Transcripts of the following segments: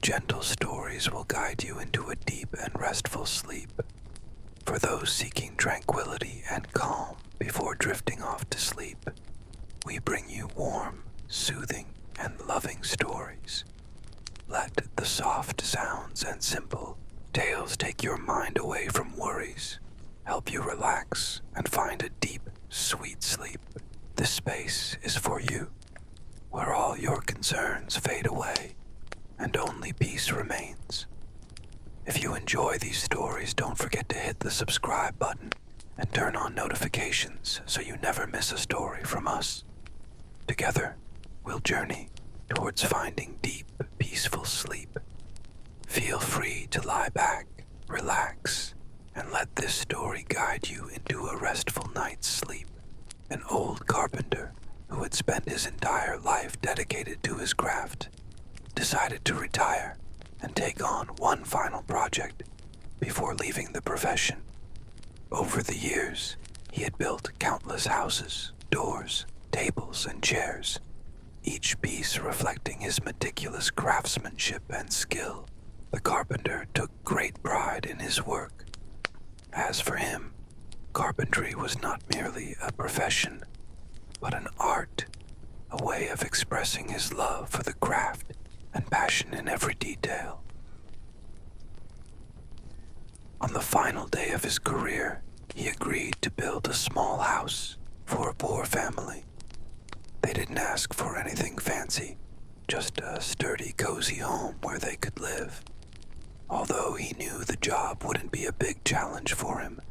gentle stories will guide you into a deep and restful sleep. For those seeking tranquility and calm before drifting off to sleep, we bring you warm, soothing, and loving stories. Let the soft sounds and simple tales take your mind away from worries, help you relax, and find a deep, sweet sleep. This space is for you, where all your concerns fade away and only peace remains. If you enjoy these stories, don't forget to hit the subscribe button and turn on notifications so you never miss a story from us. Together, we'll journey towards finding deep, peaceful sleep. Feel free to lie back, relax, and let this story guide you into a restful night's sleep. An old carpenter who had spent his entire life dedicated to his craft decided to retire and take on one final project before leaving the profession. Over the years, he had built countless houses, doors, tables, and chairs, each piece reflecting his meticulous craftsmanship and skill. The carpenter took great pride in his work. As for him, carpentry was not merely a profession, but an art, a way of expressing his love for the craft and passion in every detail. On the final day of his career, he agreed to build a small house for a poor family. They didn't ask for anything fancy, just a sturdy, cozy home where they could live. Although he knew the job wouldn't be a big challenge for him,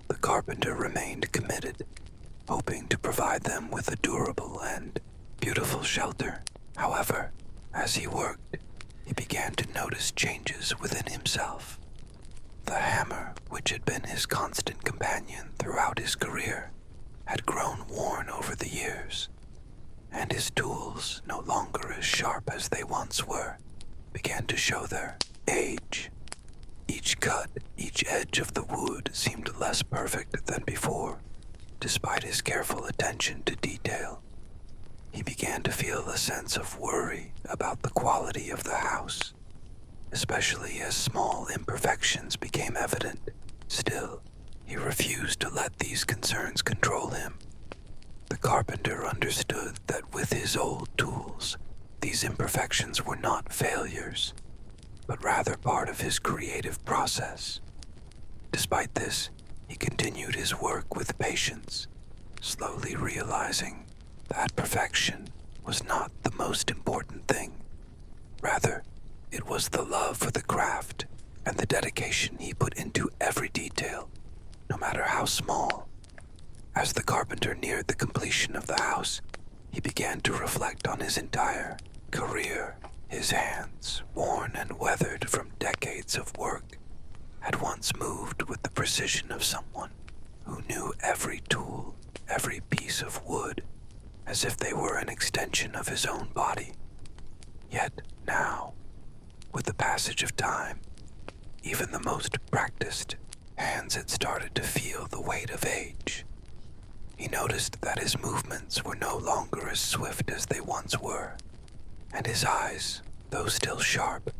the carpenter remained committed, hoping to provide them with a durable and beautiful shelter. However, as he worked, he began to notice changes within himself. The hammer, which had been his constant companion throughout his career, had grown worn over the years, and his tools, no longer as sharp as they once were, began to show their age. Each cut, each edge of the wood seemed less perfect than before, despite his careful attention to detail. He began to feel a sense of worry about the quality of the house, especially as small imperfections became evident. Still, he refused to let these concerns control him. The carpenter understood that with his old tools, these imperfections were not failures, but rather part of his creative process. Despite this, he continued his work with patience, slowly realizing that perfection was not the most important thing. Rather, it was the love for the craft and the dedication he put into every detail, no matter how small. As the carpenter neared the completion of the house, he began to reflect on his entire career. His hands, worn and weathered from decades of work, had once moved with the precision of someone who knew every tool, every piece of wood, as if they were an extension of his own body. Yet now, with the passage of time, even the most practiced hands had started to feel the weight of age. He noticed that his movements were no longer as swift as they once were, and his eyes, though still sharp,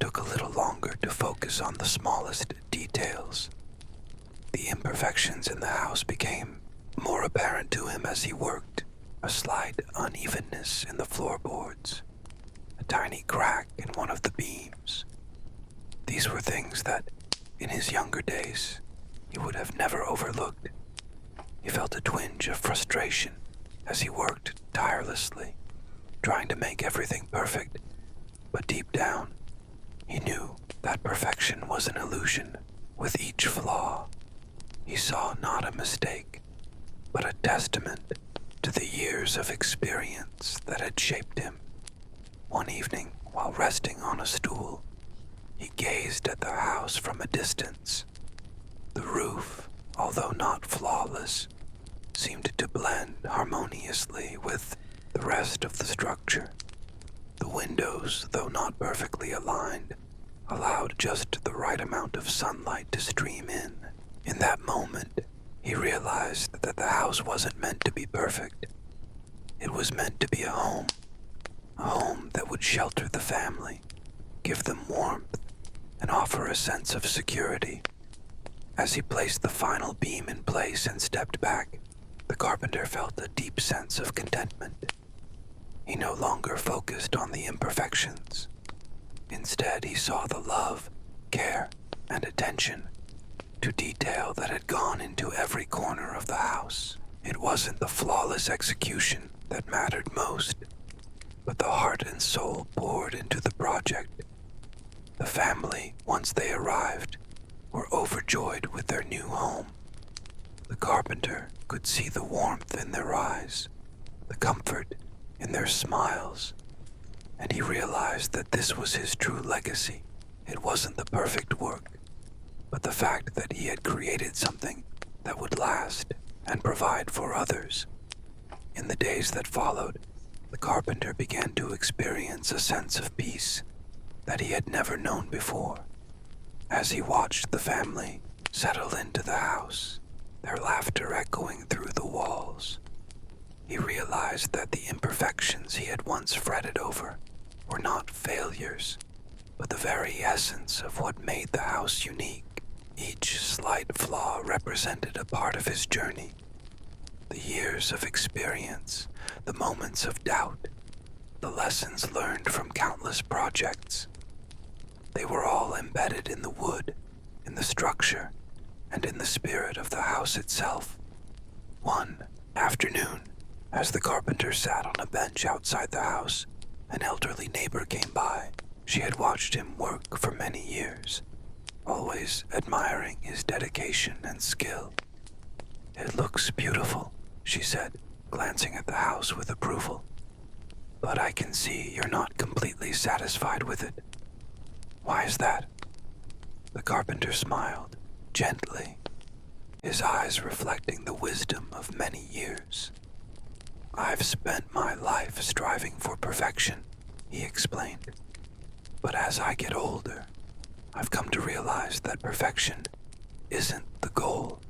took a little longer to focus on the smallest details. The imperfections in the house became more apparent to him as he worked. A slight unevenness in the floorboards, a tiny crack in one of the beams. These were things that, in his younger days, he would have never overlooked. He felt a twinge of frustration as he worked tirelessly, trying to make everything perfect, but deep down, he knew that perfection was an illusion. With each flaw, he saw not a mistake, but a testament to the years of experience that had shaped him. One evening, while resting on a stool, he gazed at the house from a distance. The roof, although not flawless, seemed to blend harmoniously with the rest of the structure. The windows, though not perfectly aligned, allowed just the right amount of sunlight to stream in. In that moment, he realized that the house wasn't meant to be perfect. It was meant to be a home that would shelter the family, give them warmth, and offer a sense of security. As he placed the final beam in place and stepped back, the carpenter felt a deep sense of contentment. He no longer focused on the imperfections. Instead, he saw the love, care, and attention to detail that had gone into every corner of the house. It wasn't the flawless execution that mattered most, but the heart and soul poured into the project. The family, once they arrived, were overjoyed with their new home. The carpenter could see the warmth in their eyes, the comfort in their smiles, and he realized that this was his true legacy. It wasn't the perfect work, but the fact that he had created something that would last and provide for others. In the days that followed, the carpenter began to experience a sense of peace that he had never known before. As he watched the family settle into the house, their laughter echoing through the walls, he realized that the imperfections he had once fretted over were not failures, but the very essence of what made the house unique. Each slight flaw represented a part of his journey. The years of experience, the moments of doubt, the lessons learned from countless projects. They were all embedded in the wood, in the structure, and in the spirit of the house itself. One afternoon, as the carpenter sat on a bench outside the house, an elderly neighbor came by. She had watched him work for many years, always admiring his dedication and skill. "It looks beautiful," she said, glancing at the house with approval. "But I can see you're not completely satisfied with it. Why is that?" The carpenter smiled, gently, his eyes reflecting the wisdom of many years. "I've spent my life striving for perfection," he explained. "But as I get older, I've come to realize that perfection isn't the goal.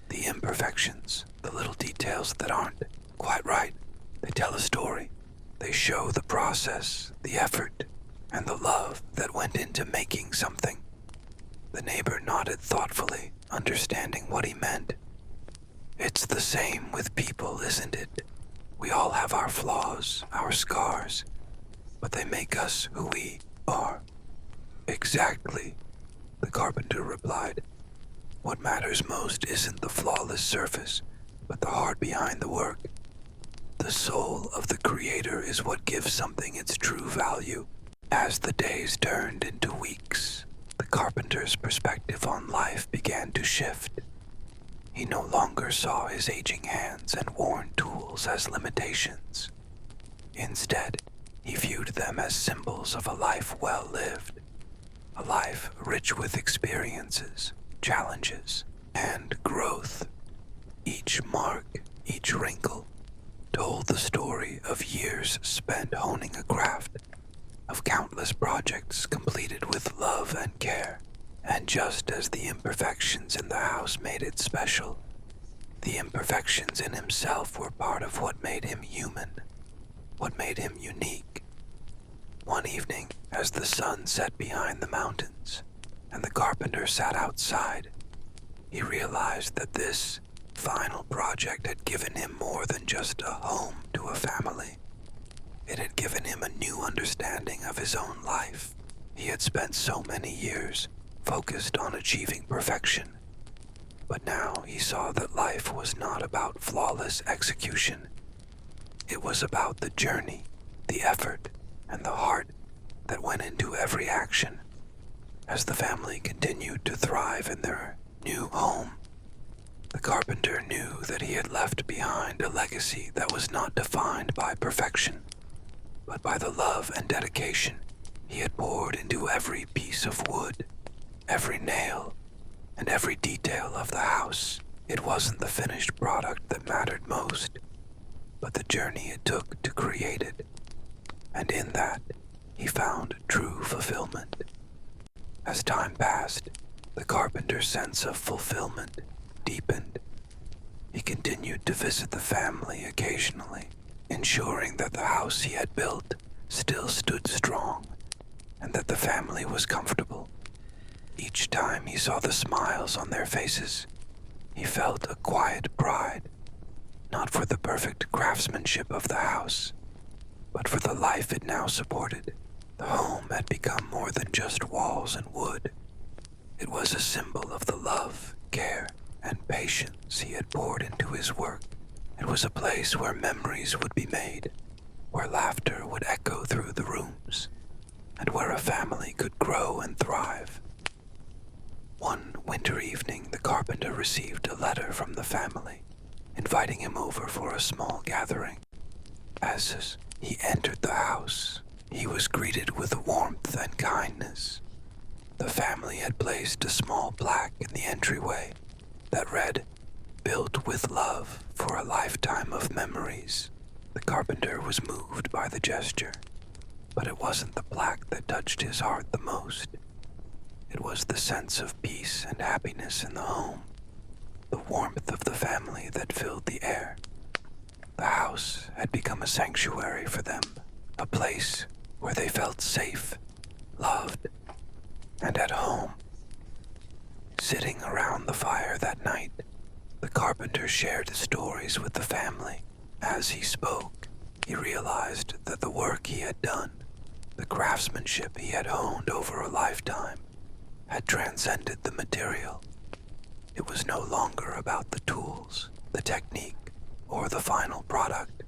The imperfections, the little details that aren't quite right, they tell a story. They show the process, the effort, and the love that went into making something." The neighbor nodded thoughtfully, understanding what he meant. "It's the same with people, isn't it? We all have our flaws, our scars, but they make us who we are." "Exactly," the carpenter replied. "What matters most isn't the flawless surface, but the heart behind the work. The soul of the creator is what gives something its true value." As the days turned into weeks, the carpenter's perspective on life began to shift. He no longer saw his aging hands and worn tools as limitations. Instead, he viewed them as symbols of a life well lived, a life rich with experiences, challenges, and growth. Each mark, each wrinkle, told the story of years spent honing a craft, of countless projects completed with love and care. And just as the imperfections in the house made it special, the imperfections in himself were part of what made him human, what made him unique. One evening, as the sun set behind the mountains, and the carpenter sat outside, he realized that this final project had given him more than just a home to a family. It had given him a new understanding of his own life. He had spent so many years focused on achieving perfection, but now he saw that life was not about flawless execution. It was about the journey, the effort, and the heart that went into every action. As the family continued to thrive in their new home, the carpenter knew that he had left behind a legacy that was not defined by perfection, but by the love and dedication he had poured into every piece of wood, every nail, and every detail of the house. It wasn't the finished product that mattered most, but the journey it took to create it. And in that, he found true fulfillment. As time passed, the carpenter's sense of fulfillment deepened. He continued to visit the family occasionally, ensuring that the house he had built still stood strong, and that the family was comfortable. Each time he saw the smiles on their faces, he felt a quiet pride, not for the perfect craftsmanship of the house, but for the life it now supported. The home had become more than just walls and wood. It was a symbol of the love, care, and patience he had poured into his work. It was a place where memories would be made, where laughter would echo through the rooms, and where a family could grow and thrive. One winter evening, the carpenter received a letter from the family, inviting him over for a small gathering. As he entered the house, he was greeted with warmth and kindness. The family had placed a small plaque in the entryway that read, "Built with love for a lifetime of memories." The carpenter was moved by the gesture, but it wasn't the plaque that touched his heart the most. It was the sense of peace and happiness in the home, the warmth of the family that filled the air. The house had become a sanctuary for them, a place where they felt safe, loved, and at home. Sitting around the fire that night, the carpenter shared stories with the family. As he spoke, he realized that the work he had done, the craftsmanship he had honed over a lifetime, had transcended the material. It was no longer about the tools, the technique, or the final product.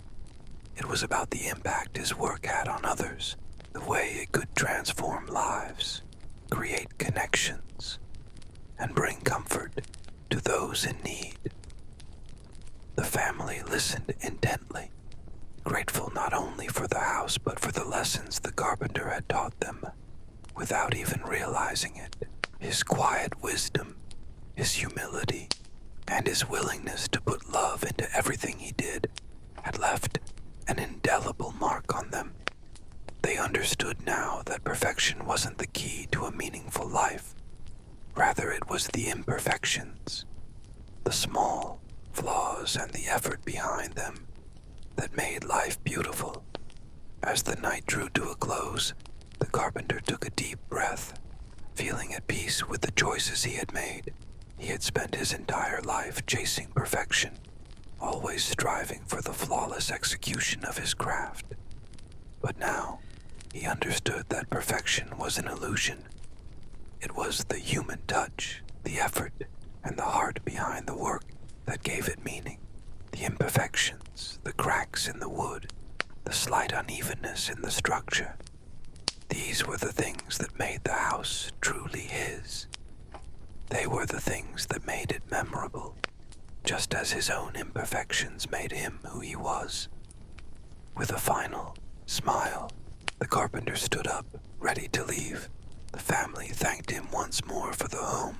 It was about the impact his work had on others, the way it could transform lives, create connections, and bring comfort to those in need. The family listened intently, grateful not only for the house but for the lessons the carpenter had taught them, without even realizing it. His quiet wisdom, his humility, and his willingness to put love into everything he did had left an indelible mark on them. They understood now that perfection wasn't the key to a meaningful life. Rather, it was the imperfections, the small flaws and the effort behind them that made life beautiful. As the night drew to a close, the carpenter took a deep breath, feeling at peace with the choices he had made. He had spent his entire life chasing perfection, always striving for the flawless execution of his craft. But now, he understood that perfection was an illusion. It was the human touch, the effort, and the heart behind the work that gave it meaning. The imperfections, the cracks in the wood, the slight unevenness in the structure. These were the things that made the house truly his. They were the things that made it memorable, just as his own imperfections made him who he was. With a final smile, the carpenter stood up, ready to leave. The family thanked him once more for the home,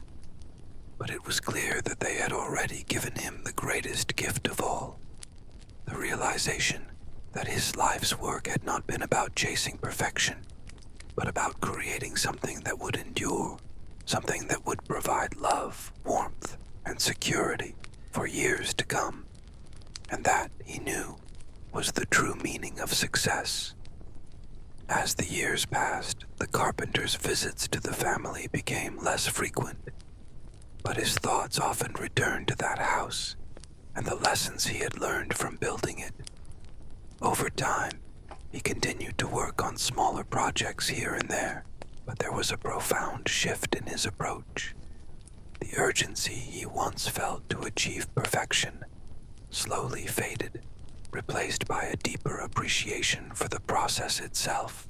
but it was clear that they had already given him the greatest gift of all, the realization that his life's work had not been about chasing perfection, but about creating something that would endure, something that would provide love, warmth, and security for years to come. And that, he knew, was the true meaning of success. As the years passed, the carpenter's visits to the family became less frequent, but his thoughts often returned to that house and the lessons he had learned from building it. Over time, he continued to work on smaller projects here and there, but there was a profound shift in his approach. The urgency he once felt to achieve perfection slowly faded, replaced by a deeper appreciation for the process itself.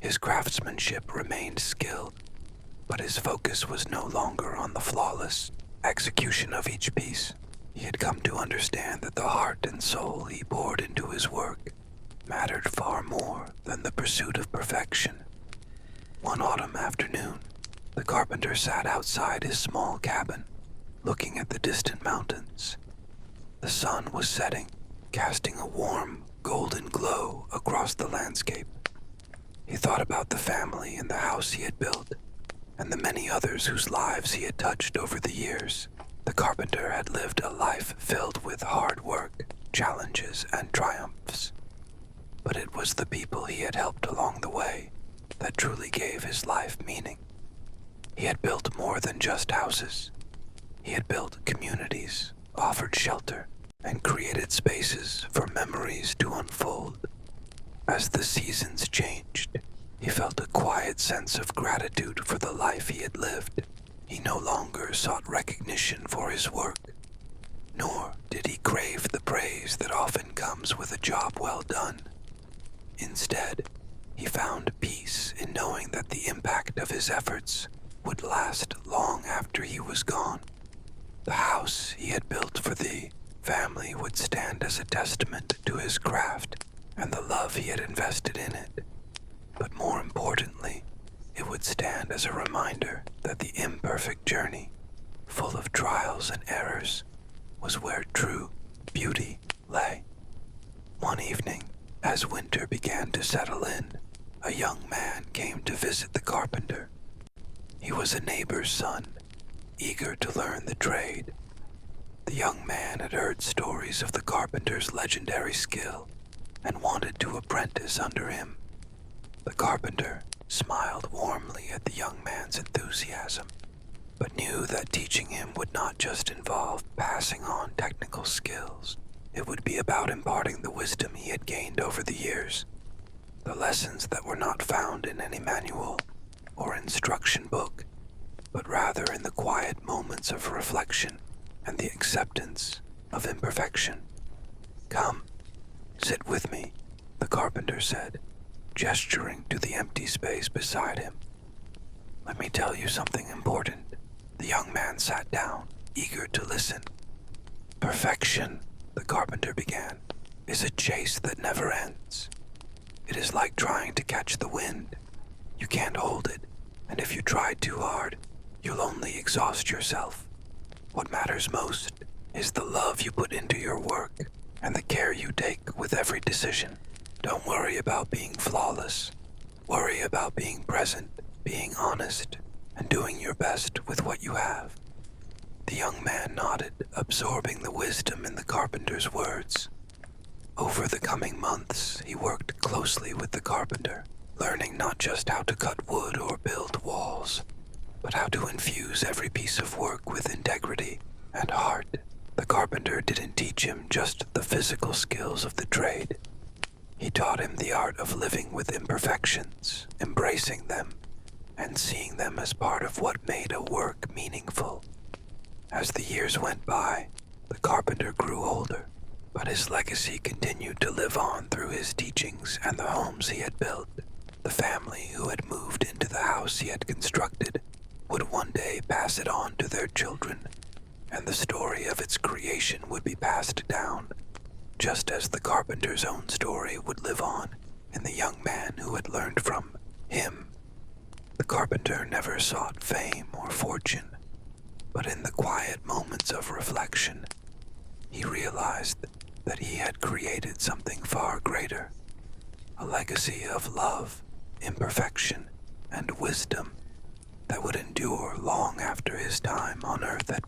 His craftsmanship remained skilled, but his focus was no longer on the flawless execution of each piece. He had come to understand that the heart and soul he poured into his work mattered far more than the pursuit of perfection. One autumn afternoon, the carpenter sat outside his small cabin, looking at the distant mountains. The sun was setting, casting a warm, golden glow across the landscape. He thought about the family and the house he had built, and the many others whose lives he had touched over the years. The carpenter had lived a life filled with hard work, challenges, and triumphs. But it was the people he had helped along the way that truly gave his life meaning. He had built more than just houses. He had built communities, offered shelter, and created spaces for memories to unfold. As the seasons changed, he felt a quiet sense of gratitude for the life he had lived. He no longer sought recognition for his work, nor did he crave the praise that often comes with a job well done. Instead, he found peace in knowing that the impact of his efforts would last long after he was gone. The house he had built for the family would stand as a testament to his craft and the love he had invested in it. But more importantly, it would stand as a reminder that the imperfect journey, full of trials and errors, was where true beauty lay. One evening, as winter began to settle in, a young man came to visit the carpenter. He was a neighbor's son, eager to learn the trade. The young man had heard stories of the carpenter's legendary skill and wanted to apprentice under him. The carpenter smiled warmly at the young man's enthusiasm, but knew that teaching him would not just involve passing on technical skills. It would be about imparting the wisdom he had gained over the years, the lessons that were not found in any manual or instruction book, but rather in the quiet moments of reflection and the acceptance of imperfection. "Come, sit with me," the carpenter said, gesturing to the empty space beside him. "Let me tell you something important." The young man sat down, eager to listen. "Perfection," the carpenter began, "is a chase that never ends. It is like trying to catch the wind. You can't hold it, and if you try too hard, you'll only exhaust yourself. What matters most is the love you put into your work and the care you take with every decision. Don't worry about being flawless. Worry about being present, being honest, and doing your best with what you have." The young man nodded, absorbing the wisdom in the carpenter's words. Over the coming months, he worked closely with the carpenter, learning not just how to cut wood or build walls, but how to infuse every piece of work with integrity and heart. The carpenter didn't teach him just the physical skills of the trade. He taught him the art of living with imperfections, embracing them, and seeing them as part of what made a work meaningful. As the years went by, the carpenter grew older, but his legacy continued to live on through his teachings and the homes he had built. The family who had moved into the house he had constructed would one day pass it on to their children, and the story of its creation would be passed down, just as the carpenter's own story would live on in the young man who had learned from him. The carpenter never sought fame or fortune, but in the quiet moments of reflection, he realized that he had created something far greater, a legacy of love, imperfection, and wisdom that would endure long after his time on earth had